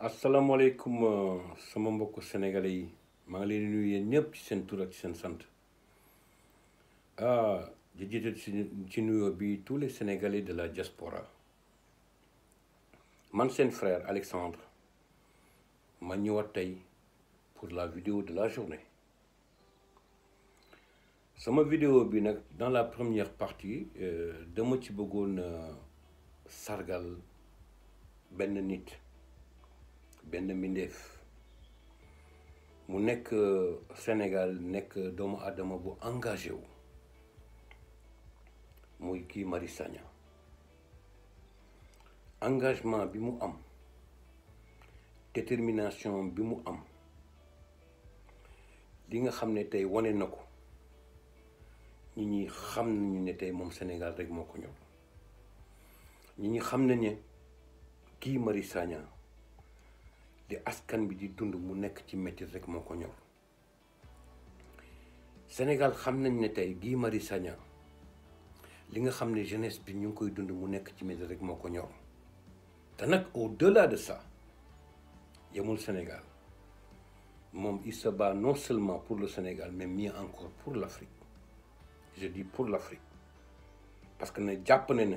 asalaamaaleykum sama mbokku sénégalais yi maa ngi leen di nuyu yéen ñëpp ci seen tur ak ci seen sant di jiital ci nuyoo bi tous les sénégalais de la diaspora man seen frère Alexandre ma ñëwaat tey pour la vidéo de la journée sama vidéo bi nag dans la première partie dama ci bëggoon sargal benn nit benn mbindeef mu nekk Sénégal nekk doomu aadama bu engagé wu muy Guy Marius Sagna engagement bi mu am détermination bi mu am li nga xam ne tey wane na ko ñi ñi xam nañu ne tey moom Sénégal rek moo ko ñor ñi ñi xam nañ ne Guy Marius Sagna di askan bi di dund mu nekk ci métti rek moo ko ñor Sénégal xam nañ ne tey Guy Marius Sagna li nga xam ne jeunesse bi ñu ngi koy dund mu nekk ci métti rek moo ko ñor te nag au-delà de ça yemul Sénégal moom il se bat non seulement pour le Sénégal mais mieux encore pour l'Afrique je dis pour l'Afrique parce que ne jàpp ne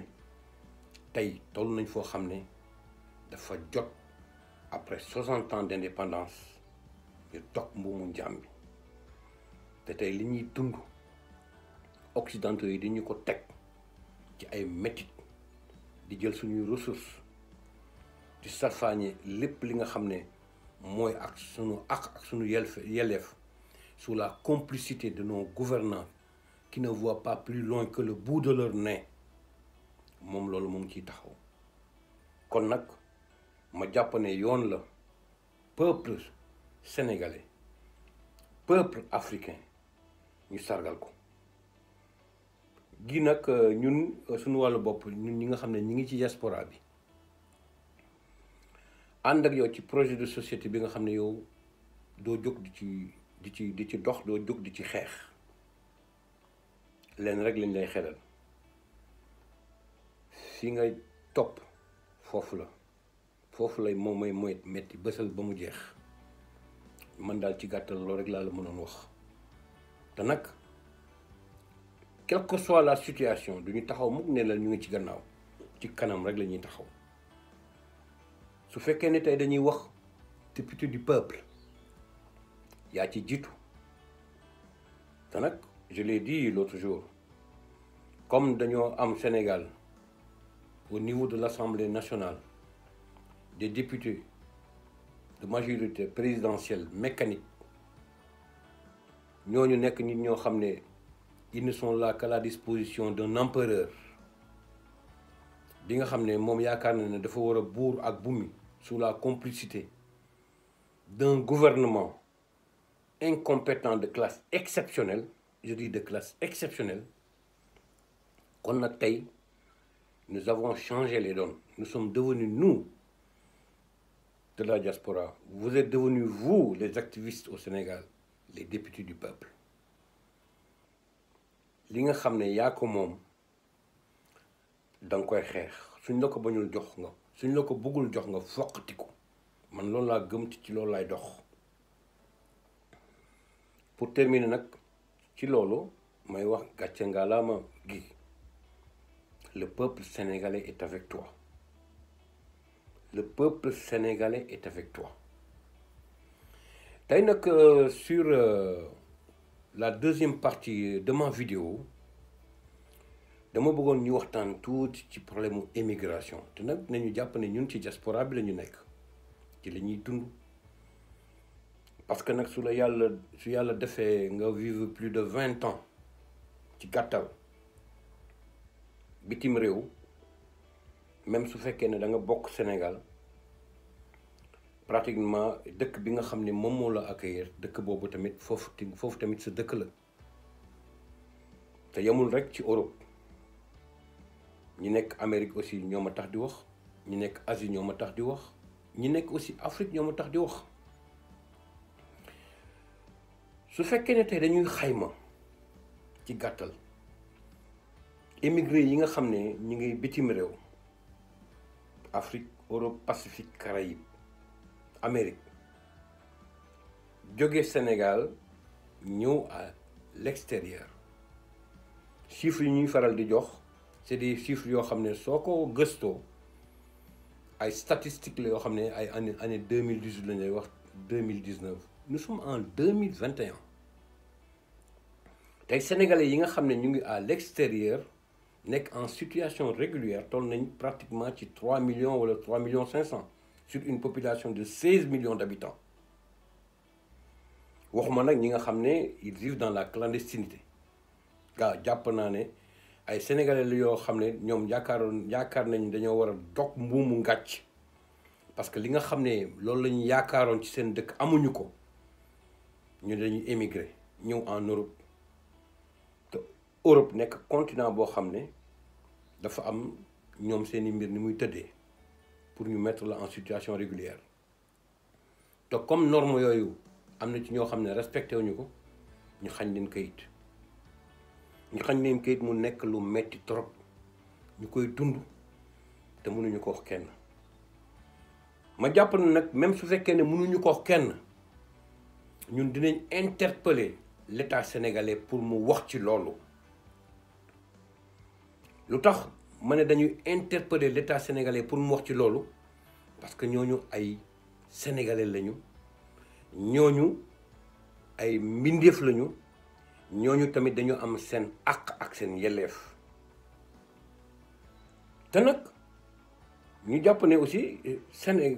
tey toll nañ foo xam ne dafa jot après 60 ans d'indépendance ñu toog mbuumu njaam bi te tey li ñuy dund occidentaux yi dañu ko teg ci ay métit di jël suñuy ressources di salfaañe lépp li nga xam ne mooy ak suñu yelleef sous la complicité de nos gouvernants qui ne voient pas plus loin que le bout de leur nez moom loolu mu ngi ciy taxaw kon nag ma jàpp ne yoon la peuple sénégalais peuple africain ñu sargal ko gi nag ñun suñu wàllu bopp ñun ñi nga xam ne ñi ngi ci diaspora bi ànd ak yow ci projet de société bi nga xam ne yow doo jóg di ci dox doo jóg di ci xeex leen rek lañ lay xelal fi nga topp foofu lay moom mooy metti bësal ba mu jeex man daal ci gàttal loolu rek laa la mënoon wax te nag quelle que soit la situation duñu taxaw mukk ne la ñu ngi ci gannaaw ci kanam rek la ñuy taxaw su fekkee ne tey dañuy wax député du peuple yaa ci jiitu te nag je l'ai dit l'autre jour comme dañoo am Sénégal au niveau de l'Assemblée nationale des députés de majorité présidentielle mécanique ñooñu nekk nit ñoo xam ne ils ne sont là qu'à la disposition d'un empereur bi nga xam ne moom yaakaar na ne dafa war a buur ak bumi sous la complicité d'un gouvernement incompétent de classe exceptionnelle je dis de classe exceptionnelle kon nag tey nous avons changé les donnes nous sommes devenus nous de la diaspora vous êtes devenus vous les activistes au Sénégal les députés du peuple li nga xam ne yaa ko moom da nga koy xeex suñ la ko bañul jox nga suñ la ko bëggul jox nga foqati ko man loolu laa gëm ci loolu laay dox pour terminer nag ci loolu may wax gàcce ngalaama gi le peuple sénégalais est avec toi le peuple sénégalais est avec toi tey nag sur la deuxième partie de ma vidéo dama bëggoon ñu waxtaan tuuti ci problème mu émigration te nag nañu jàpp ne ñun ci diaspora bi la ñu nekk ci la ñuy dund parce que nag su yàlla defee nga vivre plus de 20 ans ci gàttal bitim réew même su fekkee ne da nga bokk Sénégal pratiquement dëkk bi nga xam ne moom moo la accueillir dëkk boobu tamit foofu tamit sa dëkk la te yemul rek ci Europe ñi nekk Amérique aussi ñoo ma tax di wax ñi nekk Asie ñoo ma tax di wax ñi nekk aussi Afrique ñoo ma tax di wax su fekkee ne tey dañuy xayma ci gàttal émigré yi nga xam ne ñi ngi bitim réew Afrique Europe Pacifique Caraïbes Amérique jóge Sénégal ñëw à l'extérieur chiffres yi ñuy faral di jox c'est des chiffres yoo xam ne soo ko gëstoo ay statistiques la yoo xam ne ay année 2018 la ñuy wax 2019 nous sommes en 2021 tey sénégalais yi nga xam ne ñu ngi à l'extérieur nekk en situation régulière toll nañ pratiquement ci 3 millions wala 3 millions 500 sur une population de 16 millions d'habitants waxuma nag ñi nga xam ne ils vivent dans la clandestinité gaa jàpp naa ne ay sénégalais la yoo xam ne ñoom yaakaar nañu dañoo war a dog mbuumu ngàcc parce que li nga xam ne loolu la ñu yaakaaroon ci seen dëkk amuñu ko ñu dañuy émigrer ñëw en Europe te Europe nekk continent boo xam ne dafa am ñoom seeni mbir ni muy tëddee pour ñu mettre la en situation régulière te comme norme yooyu am na ci ñoo xam ne respecté wuñu ko ñu xañ leen kayit mu nekk lu metti trop ñu koy dund te mënuñu ko wax kenn ma jàpp na nag même su fekkee ne mënuñu ko wax kenn ñun dinañ interpeller l'État sénégalais pour mu wax ci loolu lu tax ma ne dañuy interpeller l'État sénégalais pour mu wax ci loolu parce que ñooñu ay sénégalais lañu ñooñu ay mbindeef lañu ñooñu tamit dañu am seen àq ak seen yelleef te nag ñu jàpp ne aussi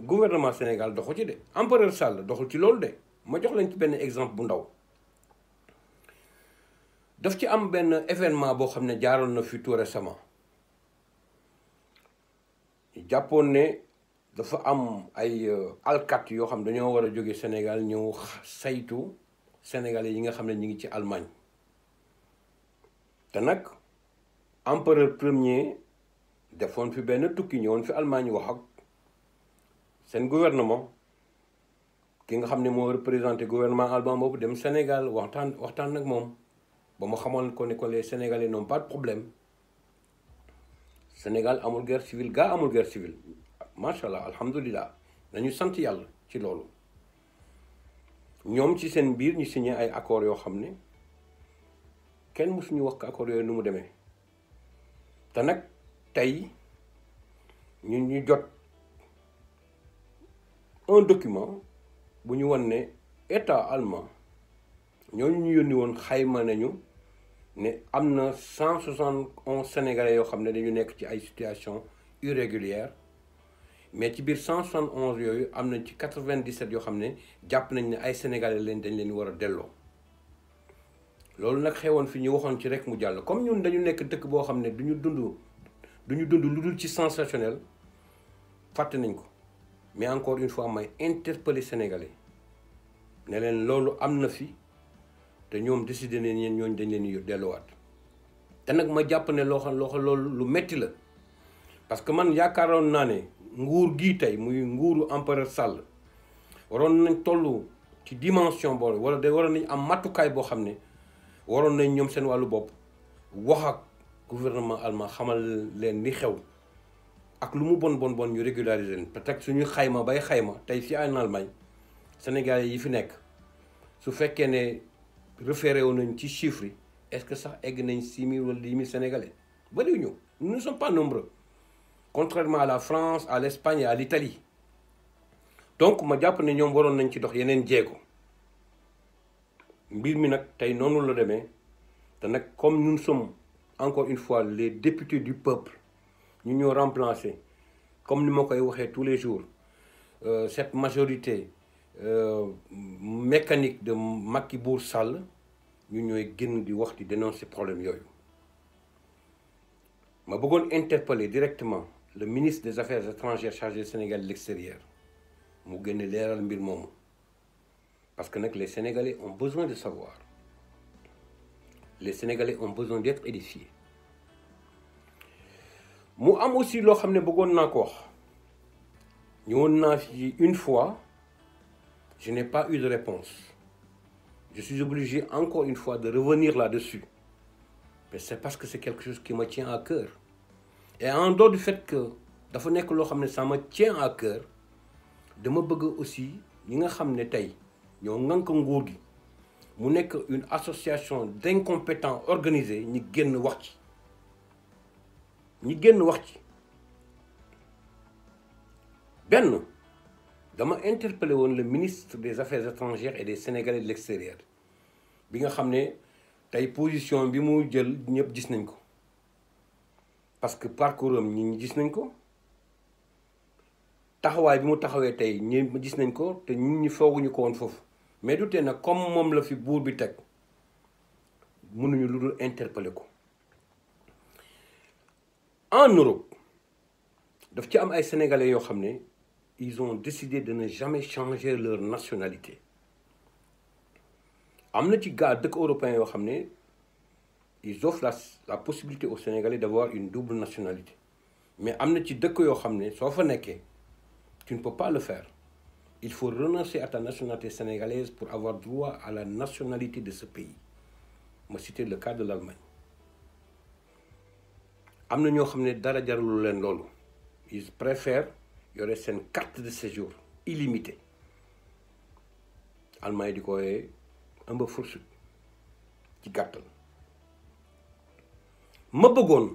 gouvernement Sénégal doxu ci de empereur Sall doxul ci loolu de ma jox leen ci benn exemple bu ndaw daf ci am benn événement boo xam ne jaaroon na fi tout récemment jàppoon ne dafa am ay alkat yoo xam dañoo war a jóge Sénégal ñëw saytu sénégalais yi nga xam ne ñu ngi ci Allemagne te nag empereur premier defoon fi benn tukki ñëwoon fi Allemagne wax ak seen gouvernement ki nga xam ne moo représenté gouvernement allemand boobu dem Sénégal waxtaan nag moom ba mu xamoon ko ne ko les Sénégalais n'ont pas de problème Sénégal amul guerre civile gaa amul guerre civile macha allah alhamdulilah dañu sant yàlla ci loolu ñoom ci seen biir ñu signé ay accords yoo xam ne kenn mësuñu wax ko accords yooyu nu mu demee te nag tey ñu jot un document bu ñu wan ne état allemand ñooñu ñu yónni woon xayma nañu ne am na 171 sénégalais yoo xam ne dañu nekk ci ay situation irrégulière mais ci biir 171 yooyu am nañ ci 97 yoo xam ne jàpp nañ ne ay sénégalais dañ leen war a delloo loolu nag xewoon fi ñu waxoon ci rek mu jàll comme ñun dañu nekk dëkk boo xam ne duñu dund lu dul ci sensationnel fàtte nañ ko mais encore une fois may interpeller sénégalais ne leen loolu am na fi te ñoom décidé nañ ñeen ñooñu dañ leen di delluwaat te nag ma jàpp ne loolu lu metti la parce que man yaakaaroon naa ne nguur gii tey muy nguuru empereur Sall waroon nañ toll ci dimension boobu waroon nañ am matukaay boo xam ne waroon nañ ñoom seen wàllu bopp wax ak gouvernement allemand xamal leen li xew ak lu mu bon ñu régulariser leen peut-être suñu xayma bay xayma tey fii en Allemagne Sénégalais yi fi nekk su fekkee ne référé wu nañ ci chiffres yi est-ce que sax egg nañ 6 000 wala 10 000 Sénégalais bariwuñu nous ne sommes pas nombreux contrairement à la France à l'Espagne et à l'Italie donc ma jàpp ne ñoom waroon nañ ci dox yeneen jéego mbir mi nag tey noonu la demee te nag comme nous sommes encore une fois les députés du peuple ñu ñoo remplacer comme ni ma koy waxee tous les jours cette majorité mécanique de Macky Bour Sall ñu ñooy génn di wax di dénoncer problème yooyu ma bëggoon interpeller directement le ministre des Affaires étrangères chargé du Sénégal de l'extérieur mu génn leeral mbir moomu parce que nag les Sénégalais ont besoin de savoir les Sénégalais ont besoin d'être édifiés mu am aussi loo xam ne bëggoon naa ko wax ñëwoon naa fi une fois je n'ai pas eu de réponse je suis obligé encore une fois de revenir là-dessus mais c'est parce que c'est quelque chose qui me tient à cœur et en dehors du fait que dafa nekk loo xam ne ça me tient à cœur dama bëgg aussi ñi nga xam ne tey ñoo ŋànk nguur gi mu nekk une association d'incompétents organisés ñi génn wax ci benn dama interpellé woon le ministre des affaires étrangères et des Sénégalais de l'extérieur bi nga xam ne tey position bi mu jël ñëpp gis nañ ko parce que parcours am ñi gis nañ ko taxawaay bi mu taxawee tey ñi gis nañ ko te ñi fooguñu ko woon foofu mais du tee nag comme moom la fi buur bi teg mënuñu lu dul interpeller ko. En Europe daf ci am ay sénégalais yoo xam ne ils ont décidé de ne jamais changer leur nationalité am na ci gaa dëkk européens yoo xam ne ils offrent la possibilité aux Sénégalais d'avoir une double nationalité mais am na ci dëkk yoo xam ne soo fa nekkee tu ne peux pas le faire il faut renoncer à ta nationalité sénégalaise pour avoir droit à la nationalité de ce pays ma citer le cas de l'Allemagne am na ñoo xam ne dara jarul leen loolu ils préfèrent yore seen carte de séjour illimitée Allemagne di ko wooyee ëmb fursu ci gàttal ma bëggoon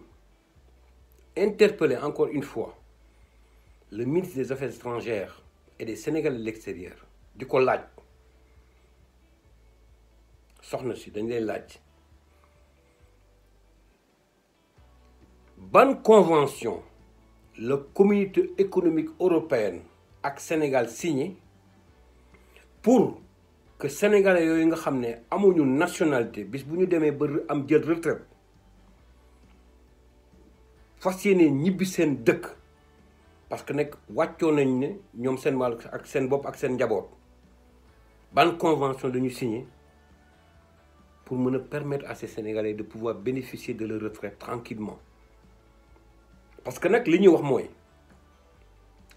interpeller encore une fois le ministre des Affaires étrangères et des Sénégalais de l'extérieur di ko laaj soxna si dañ lay laaj ban convention la communauté économique européenne ak Sénégal signé pour que sénégalais yooyu nga xam ne amuñu nationalité bis bu ñu demee ba am jël retraite fas yéene ñibbi seen dëkk parce que nag wàccoo nañ ne ñoom seen wàll ak seen bopp ak seen njaboot ban convention la ñu signé pour mën a permettre à ces sénégalais de pouvoir bénéficier de leur retraite tranquillement parce que nag li ñuy wax mooy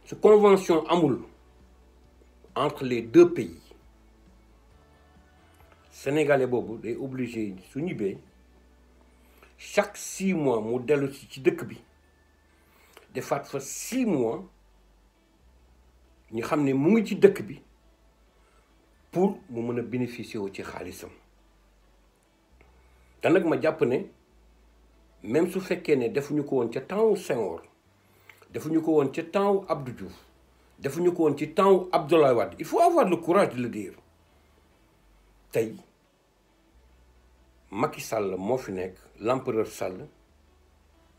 su convention amul entre les deux pays sénégalais boobu day obligé su ñibbee chaque 6 mois mu dellu ci dëkk bi defaat fa 6 mois ñu xam ne mu ngi ci dëkk bi pour mu mën a bénéficier wu ci xaalisam te nag ma jàpp ne même su fekkee ne defuñu ko woon ca temps Senghor defuñu ko woon ca temps Abdou Diouf defuñu ko woon ci temps Abdoulaye Wade il faut avoir le courage de le dire tey Macky Sall moo fi nekk l'empereur Sall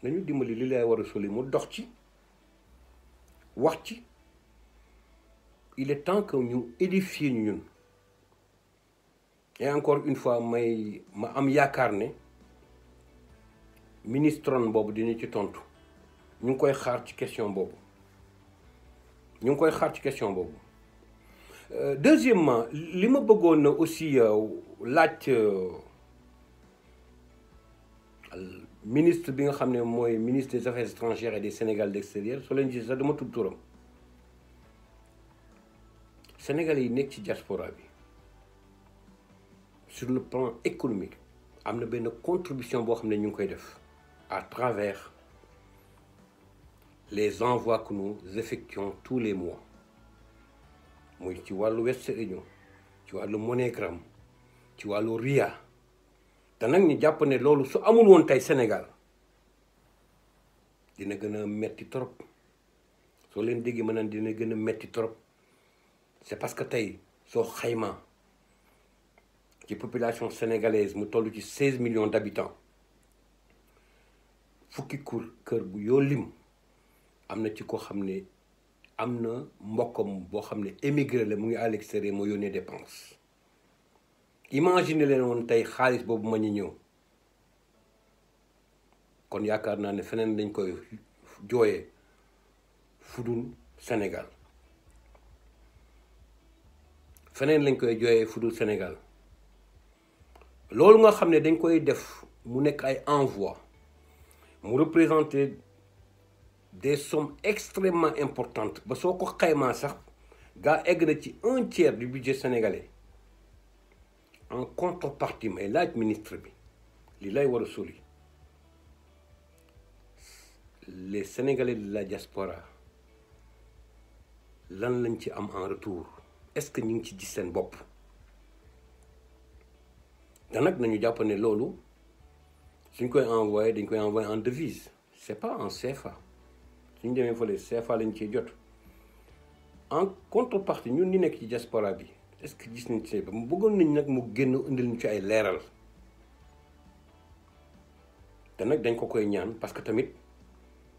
nañu dimbali li lay war a soli mu dox ci wax ci il est temps que ñu édifier ñu ñun et encore une fois ma am yaakaar ne ministron boobu dina ci tontu ñu ngi koy xaar ci question boobu deuxièmement li ma bëggoon na aussi laaj ministre bi nga xam ne mooy ministre des affaires étrangères et des Sénégal d'extérieur soo leen gis sax dama tudd turam Sénégalais yi nekk ci diaspora bi sur le plan économique am na benn contribution boo xam ne ñu ngi koy def à travers les envois que nous effectuons tous les mois muy ci wàllu Western Union ci wàllu MoneyGram ci wàllu Ria te nag ñu jàpp ne loolu su amul woon tey Sénégal dina gën a metti trop soo leen déggee ma naan dina gën a metti trop c'est parce que tey soo xaymaa ci population sénégalaise mu toll ci 16 millions d'habitants fukki kër bu yoo lim am na ci ko xam ne am na mbokkam boo xam ne émigré la mu ngi à l'extérieur moo yónnee dépense imagine leen woon tey xaalis boobu ma ñu ñëw kon yaakaar naa ne feneen dañ koy jooyee fudul Sénégal loolu nga xam ne dañ koy def mu nekk ay envoi mu représenter des sommes extrêmement importantes ba soo ko xaymaa sax gaa egg na ci 1/3 du budget sénégalais en contrepartie may laaj ministre bi li lay war a soli les Sénégalais de la diaspora lan lañ ci am en retour est-ce que ñu ngi ci gis seen bopp te nag nañu jàpp ne loolu suñ koy envoyé dañ koy envoyé en devise c'est pas en CFA suñ demee fële CFA lañ ciy jot en contrepartie ñun ñi nekk ci diaspora bi est-ce que gis nañ ci ba mu bëggoon nañ nag mu génn indil ñu ci ay leeral te nag dañ ko koy ñaan parce que tamit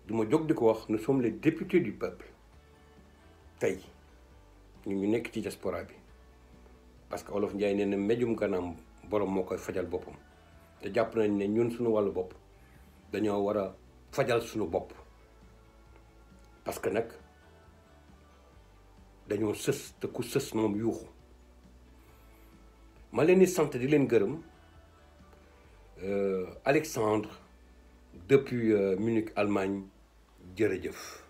du ma jóg di ko wax nous sommes les députés du peuple tey ñun ñu nekk ci diaspora bi parce que Olof Njaay nee na mbéjum kanam borom moo koy fajal boppam te jàpp nañ ne ñun suñu wàllu bopp dañoo war a fajal suñu bopp parce que nag dañoo sës te ku sës moom yuuxu ma leen di sant di leen gërëm Alexandre depuis Munich Allemagne jërëjëf